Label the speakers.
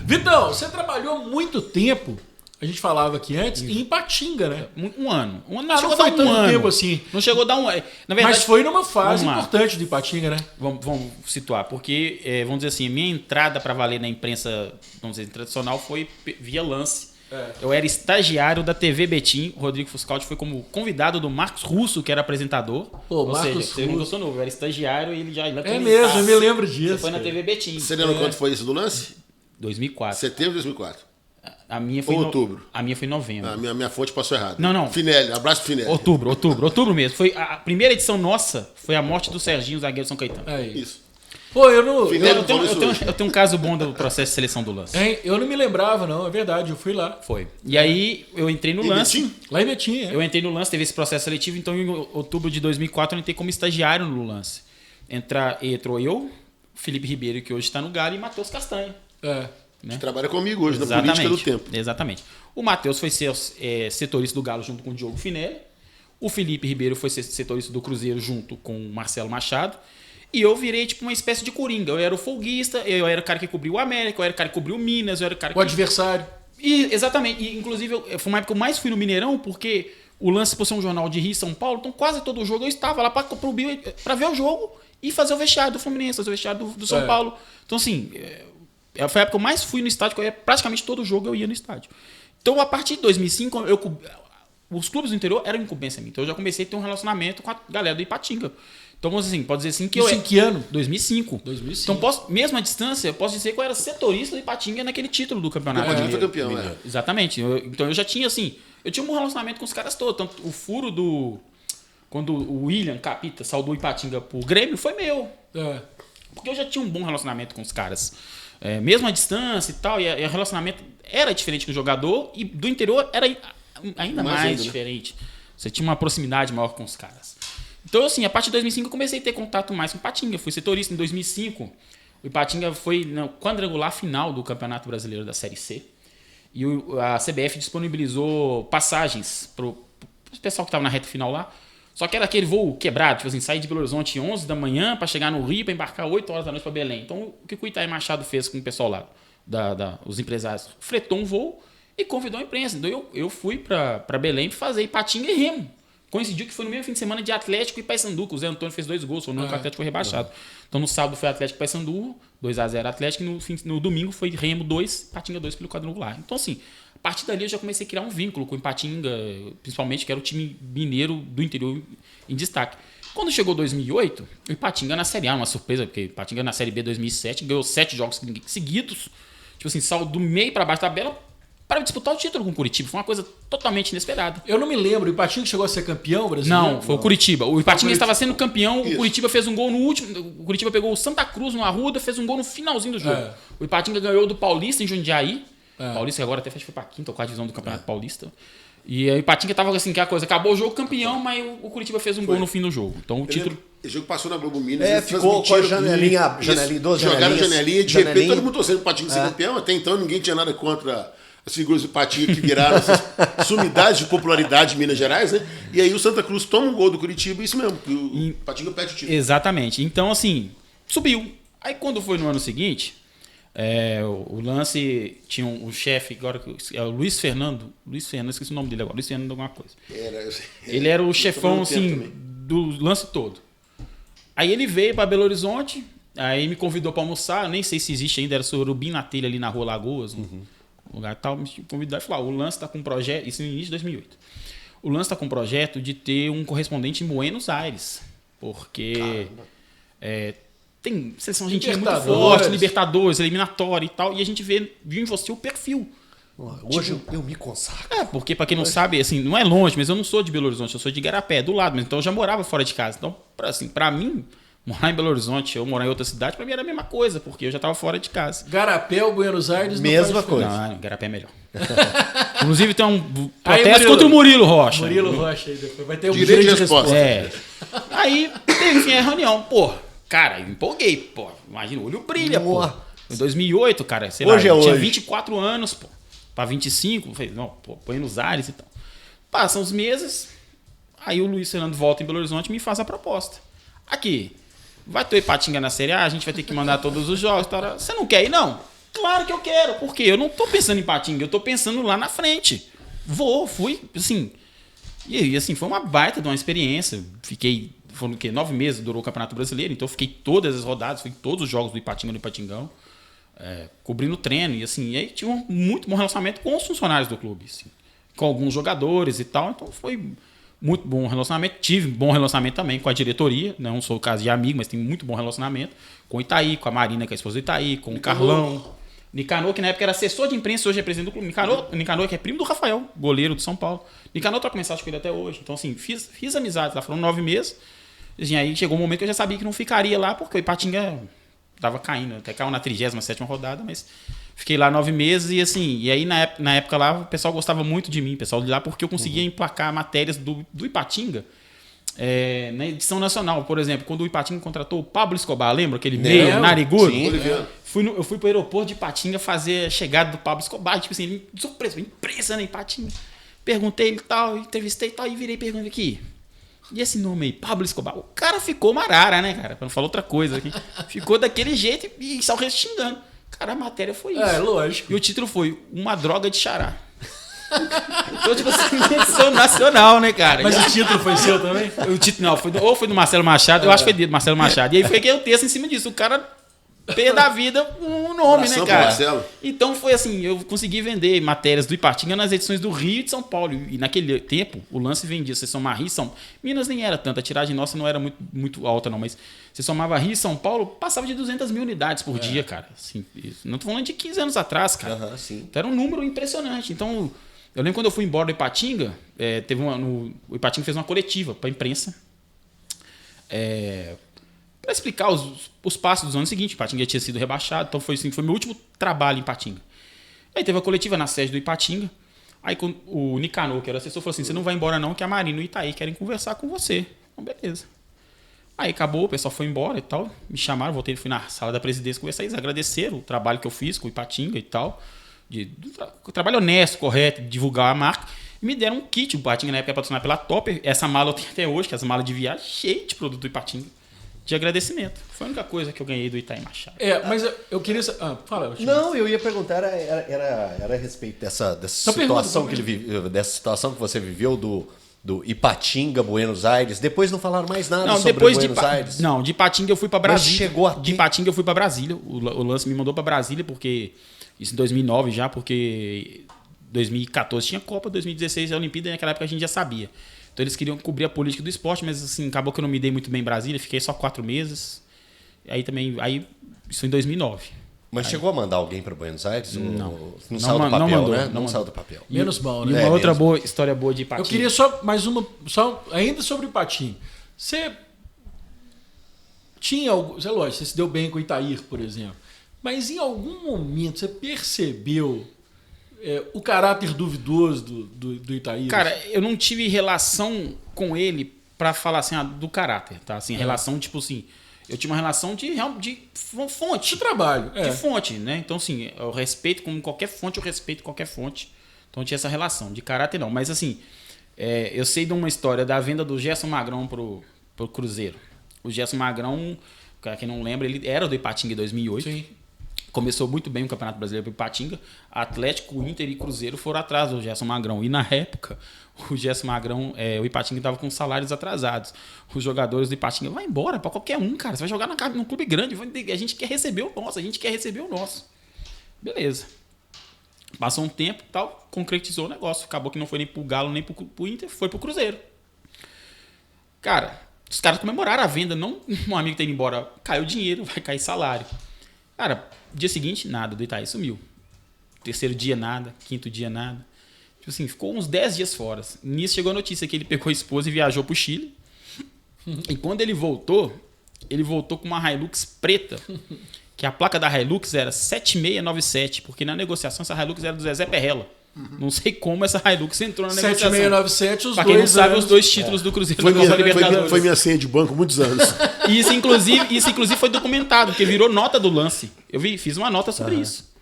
Speaker 1: Vitão, você trabalhou muito tempo, a gente falava aqui antes, em Ipatinga, né?
Speaker 2: Um ano. Não
Speaker 1: Não
Speaker 2: chegou a
Speaker 1: foi
Speaker 2: dar um
Speaker 1: tanto
Speaker 2: ano.
Speaker 1: tempo assim.
Speaker 2: Não chegou a dar um ano. Na verdade,
Speaker 1: Mas foi numa fase
Speaker 2: vamos lá.
Speaker 1: importante do Ipatinga, né?
Speaker 2: Vamos situar, porque, vamos dizer assim, minha entrada para valer na imprensa, vamos dizer, tradicional foi via lance. Eu era estagiário da TV Betim, o Rodrigo Fuscaldi foi como convidado do Marcos Russo, que era apresentador.
Speaker 1: Pô,
Speaker 2: Ou
Speaker 1: Marcos
Speaker 2: seja, você
Speaker 1: Russo.
Speaker 2: não sou novo, eu era estagiário e ele já...
Speaker 1: É mesmo, eu me lembro disso.
Speaker 2: Você foi na
Speaker 1: cara.
Speaker 2: TV Betim.
Speaker 3: Você lembra quando foi isso do lance?
Speaker 2: 2004.
Speaker 3: Setembro de 2004.
Speaker 2: A minha foi
Speaker 3: Outubro.
Speaker 2: A minha foi em novembro.
Speaker 3: A minha fonte passou errado.
Speaker 2: Não.
Speaker 3: Finelli, abraço pro Finelli.
Speaker 2: Outubro mesmo. Foi a primeira edição nossa, foi a morte do Serginho, zagueiro de São Caetano.
Speaker 1: Aí.
Speaker 3: Isso.
Speaker 1: Pô, eu não.
Speaker 3: Finelli.
Speaker 2: Eu tenho um caso bom do processo de seleção do lance.
Speaker 1: Eu não me lembrava, não, é verdade, eu fui lá.
Speaker 2: Foi. E aí eu entrei no
Speaker 3: E
Speaker 2: lance.
Speaker 3: Betim?
Speaker 1: Lá em Betim, é.
Speaker 2: Eu entrei no lance, teve esse processo seletivo, então em outubro de 2004 eu entrei como estagiário no lance. Entrou eu, Felipe Ribeiro, que hoje está no Galo, e Matheus Castanha.
Speaker 1: É.
Speaker 3: Que trabalha comigo hoje na política do tempo.
Speaker 2: Exatamente. O Matheus foi ser setorista do Galo junto com o Diogo Finelli. O Felipe Ribeiro foi ser setorista do Cruzeiro junto com o Marcelo Machado. E eu virei tipo uma espécie de coringa. Eu era o folguista, eu era o cara que cobriu o América, eu era o cara que cobriu o Minas, eu era o cara que...
Speaker 1: O adversário.
Speaker 2: Exatamente. E, inclusive, foi uma época que eu mais fui no Mineirão, porque o lance, por ser um jornal de Rio e São Paulo, então quase todo jogo eu estava lá para ver o jogo e fazer o vestiário do Fluminense, fazer o vestiário do São Paulo. Então, assim, foi a época que eu mais fui no estádio, praticamente todo jogo eu ia no estádio. Então, a partir de 2005, os clubes do interior eram incumbência minha. Então, eu já comecei a ter um relacionamento com a galera do Ipatinga. Então, assim, pode dizer assim que
Speaker 1: Isso em que ano?
Speaker 2: 2005.
Speaker 1: 2005.
Speaker 2: Então, mesmo à distância, eu posso dizer que eu era setorista do Ipatinga naquele título do campeonato.
Speaker 3: O Ipatinga foi campeão,
Speaker 1: Mineiro.
Speaker 2: Exatamente. Então, eu já tinha, assim... Eu tinha um bom relacionamento com os caras todos. Tanto o furo do... Quando o William Capita saudou o Ipatinga pro Grêmio, foi meu.
Speaker 1: É.
Speaker 2: Porque eu já tinha um bom relacionamento com os caras. Mesmo à distância e tal. E o relacionamento era diferente com o jogador. E do interior era ainda mais diferente. Você tinha uma proximidade maior com os caras. Então, assim, a partir de 2005 eu comecei a ter contato mais com o Ipatinga. Fui setorista em 2005. O Ipatinga foi no quadrangular final do Campeonato Brasileiro da Série C. E a CBF disponibilizou passagens pro pessoal que estava na reta final lá. Só que era aquele voo quebrado, tipo assim, sair de Belo Horizonte 11 da manhã para chegar no Rio para embarcar 8 horas da noite para Belém. Então, o que o Itaí Machado fez com o pessoal lá, os empresários? Fretou um voo e convidou a imprensa. Então, eu fui para Belém para fazer Ipatinga e Remo. Coincidiu que foi no mesmo fim de semana de Atlético e Paysandu, que o Zé Antônio fez 2 gols, foi no ano que o Atlético foi rebaixado. Então, no sábado foi Atlético e Paysandu, 2-0 Atlético, e no domingo foi Remo 2, Ipatinga 2 pelo quadrangular. Então, assim, a partir dali eu já comecei a criar um vínculo com o Ipatinga, principalmente, que era o time mineiro do interior em destaque. Quando chegou 2008, o Ipatinga na Série A, uma surpresa, porque o Ipatinga na Série B 2007 ganhou 7 jogos seguidos, tipo assim, saiu do meio para baixo da tabela, para disputar o título com o Curitiba. Foi uma coisa totalmente inesperada.
Speaker 1: Eu não me lembro, o Ipatinga chegou a ser campeão brasileiro?
Speaker 2: Não, foi o Curitiba. O Ipatinga estava sendo campeão,
Speaker 3: Isso.
Speaker 2: o Curitiba fez um gol no último. O Curitiba pegou o Santa Cruz no Arruda, fez um gol no finalzinho do jogo. O Ipatinga ganhou do Paulista em Jundiaí. Paulista agora até foi para a 5ª ou 4ª divisão do Campeonato Paulista. E o Ipatinga estava assim, que a coisa acabou o jogo campeão, mas o Curitiba fez um gol no fim do jogo. Então o título.
Speaker 3: O jogo passou na Globo Minas.
Speaker 4: Ficou com a janelinha, duas
Speaker 3: jogaram
Speaker 4: janelinhas.
Speaker 3: janelinha e de repente todo mundo torcendo o Ipatinga ser campeão. Até então ninguém tinha nada contra as figuras do Ipatinga que viraram essas sumidades de popularidade em Minas Gerais, né? E aí o Santa Cruz toma um gol do Curitiba, isso mesmo, que o Ipatinga perde o título.
Speaker 2: Exatamente. Então, assim, subiu. Aí quando foi no ano seguinte, o lance tinha um chefe, agora é o Luiz Fernando, esqueci o nome dele agora, Luiz Fernando alguma coisa. Ele era o chefão, assim, do lance todo. Aí ele veio para Belo Horizonte, aí me convidou para almoçar, nem sei se existe ainda, era Surubim na Telha ali na Rua Lagoas, lugar tal, me convidou e falou: o Lance está com um projeto, isso no início de 2008. O Lance está com um projeto de ter um correspondente em Buenos Aires, porque tem seleção argentina muito forte, Libertadores, eliminatória e tal, e a gente viu em você o perfil.
Speaker 4: Hoje eu me consagro.
Speaker 2: Porque para quem não sabe, assim, não é longe, mas eu não sou de Belo Horizonte, eu sou de Igarapé, do lado, mas então eu já morava fora de casa. Então, assim, para mim, morar em Belo Horizonte ou morar em outra cidade, para mim era a mesma coisa, porque eu já estava fora de casa.
Speaker 1: Garapé ou Buenos Aires
Speaker 4: Mesma coisa.
Speaker 2: Não, Igarapé é melhor. Inclusive tem um protesto contra o Murilo Rocha.
Speaker 1: Murilo Rocha aí depois. Vai ter um
Speaker 3: Direito de resposta.
Speaker 2: Aí teve a reunião. Pô, cara, eu empolguei. Pô, imagina, o olho brilha, pô. Em 2008, cara, sei lá, eu tinha 24 anos, pô. Pra 25, eu falei, não, pô, Buenos Aires e tal. Passam os meses, aí o Luiz Fernando volta em Belo Horizonte e me faz a proposta. Aqui, vai ter Ipatinga na Série A, a gente vai ter que mandar todos os jogos. Tá? Você não quer ir, não? Claro que eu quero, porque eu não tô pensando em Ipatinga, eu tô pensando lá na frente. Fui, assim... E assim, foi uma baita de uma experiência. Foram o quê? 9 meses durou o Campeonato Brasileiro, então eu fiquei todas as rodadas, fui em todos os jogos do Ipatinga no Ipatingão, cobrindo treino, e assim, e aí tinha um muito bom relacionamento com os funcionários do clube, assim, com alguns jogadores e tal, então foi muito bom relacionamento. Tive bom relacionamento também com a diretoria, não sou caso de amigo, mas tenho muito bom relacionamento com o Itaí, com a Marina, que é a esposa do Itaí, com o Carlão, Nicanor, que na época era assessor de imprensa, hoje é presidente do clube. Nicanor, que é primo do Rafael, goleiro do São Paulo. Nicanor troca mensagem com ele até hoje. Então, assim, fiz amizades lá, foram 9 meses. E aí chegou um momento que eu já sabia que não ficaria lá, porque o Ipatinga tava caindo. Até caiu na 37ª rodada, mas fiquei lá 9 meses. E assim, e aí na época lá, o pessoal gostava muito de mim, o pessoal de lá, porque eu conseguia emplacar matérias do Ipatinga. Na edição nacional, por exemplo, quando o Ipatinga contratou o Pablo Escobar, lembra aquele meio narigudo? Eu fui pro aeroporto de Ipatinga fazer a chegada do Pablo Escobar, tipo assim, surpresa, imprensa, né, Ipatinga. Perguntei ele e tal, entrevistei e tal, e virei pergunta aqui. E esse nome aí, Pablo Escobar? O cara ficou marara, né, cara? Pra não falar outra coisa aqui. Ficou daquele jeito e só xingando. Cara, a matéria foi isso.
Speaker 1: Lógico.
Speaker 2: E o título foi Uma Droga de Xará. Então, tipo assim, edição nacional, né, cara?
Speaker 1: Mas o título foi seu também?
Speaker 2: O título, não, foi do Marcelo Machado, eu acho que foi do Marcelo Machado. E aí foi que eu texto em cima disso. O cara perdeu a vida um nome, né, cara? Então foi assim, eu consegui vender matérias do Ipatinga nas edições do Rio e de São Paulo. E naquele tempo, o lance vendia, você somava Rio e São Paulo. Minas nem era tanto, a tiragem nossa não era muito alta, não, mas você somava Rio e São Paulo, passava de 200 mil unidades por dia, cara. Assim, não tô falando de 15 anos atrás, cara. Então era um número impressionante. Então, eu lembro quando eu fui embora do Ipatinga, o Ipatinga fez uma coletiva para a imprensa. Para explicar os passos dos anos seguintes. O Ipatinga tinha sido rebaixado, então foi meu último trabalho em Ipatinga. Aí teve a coletiva na sede do Ipatinga. Aí o Nicanor, que era assessor, falou assim: você não vai embora não, que a Marina e o Itaí querem conversar com você. Então, beleza. Aí acabou, o pessoal foi embora e tal. Me chamaram, voltei, fui na sala da presidência conversar. Eles agradeceram o trabalho que eu fiz com o Ipatinga e tal. Trabalho honesto, correto, divulgar a marca. E me deram um kit. O Ipatinga na época era patrocinado pela Topper. Essa mala eu tenho até hoje, que é essa mala de viagem, cheia de produto do Ipatinga. De agradecimento. Foi a única coisa que eu ganhei do Itaí Machado.
Speaker 1: Mas eu queria... fala.
Speaker 4: Não, eu ia perguntar, era a respeito dessa situação que ele viveu, dessa situação que você viveu do Ipatinga, Buenos Aires. Depois não falaram mais nada sobre Buenos Aires.
Speaker 2: Não, de Ipatinga eu fui para Brasília.
Speaker 4: Mas chegou aqui.
Speaker 2: De Ipatinga eu fui para Brasília. O lance me mandou para Brasília porque... Isso em 2009 já, porque 2014 tinha Copa, 2016 a Olimpíada, e naquela época a gente já sabia. Então eles queriam cobrir a política do esporte, mas assim, acabou que eu não me dei muito bem em Brasília, fiquei só 4 meses. Isso em 2009.
Speaker 4: Mas chegou a mandar alguém para Buenos Aires?
Speaker 2: Não.
Speaker 4: Não saiu do papel,
Speaker 2: não mandou,
Speaker 4: né?
Speaker 2: não
Speaker 4: Não saiu do papel.
Speaker 1: Menos mal,
Speaker 2: E
Speaker 1: né?
Speaker 2: uma outra história boa de Ipatinga.
Speaker 1: Eu queria só mais uma, ainda sobre o Ipatinga. Você tinha algo, lógico, você se deu bem com o Itair, por exemplo, mas em algum momento você percebeu o caráter duvidoso do Itair?
Speaker 2: Cara, eu não tive relação com ele pra falar assim, do caráter, tá? Assim, relação, tipo assim, eu tinha uma relação de fonte.
Speaker 1: De trabalho.
Speaker 2: De fonte, né? Então, assim, eu respeito, como qualquer fonte, eu respeito qualquer fonte. Então, eu tinha essa relação. De caráter, não. Mas, assim, eu sei de uma história da venda do Gerson Magrão pro Cruzeiro. O Gerson Magrão, pra quem não lembra, ele era do Ipatinga em 2008.
Speaker 1: Sim.
Speaker 2: Começou muito bem o Campeonato Brasileiro para o Ipatinga. Atlético, Inter e Cruzeiro foram atrás do Gerson Magrão. E na época, o Gerson Magrão, o Ipatinga estava com salários atrasados. Os jogadores do Ipatinga, vai embora para qualquer um, cara. Você vai jogar num clube grande. A gente quer receber o nosso. Beleza. Passou um tempo e tal, concretizou o negócio. Acabou que não foi nem pro Galo, nem pro Inter, foi pro Cruzeiro. Cara, os caras comemoraram a venda. Não um amigo tá indo embora, caiu o dinheiro, vai cair salário. Cara, dia seguinte, nada, do Itaí sumiu. Terceiro dia, nada. Quinto dia, nada. Tipo assim, ficou uns 10 dias fora. Nisso chegou a notícia que ele pegou a esposa e viajou pro Chile. E quando ele voltou com uma Hilux preta, que a placa da Hilux era 7697, porque na negociação essa Hilux era do Zezé Perrella. Não sei como essa Hilux entrou na negociação.
Speaker 1: 7697, os
Speaker 2: pra quem
Speaker 1: dois
Speaker 2: não sabe,
Speaker 1: anos.
Speaker 2: os dois títulos do Cruzeiro da Copa Libertadores.
Speaker 3: Foi minha senha de banco muitos anos.
Speaker 2: Isso, inclusive, foi documentado, porque virou nota do lance. Eu fiz uma nota sobre isso.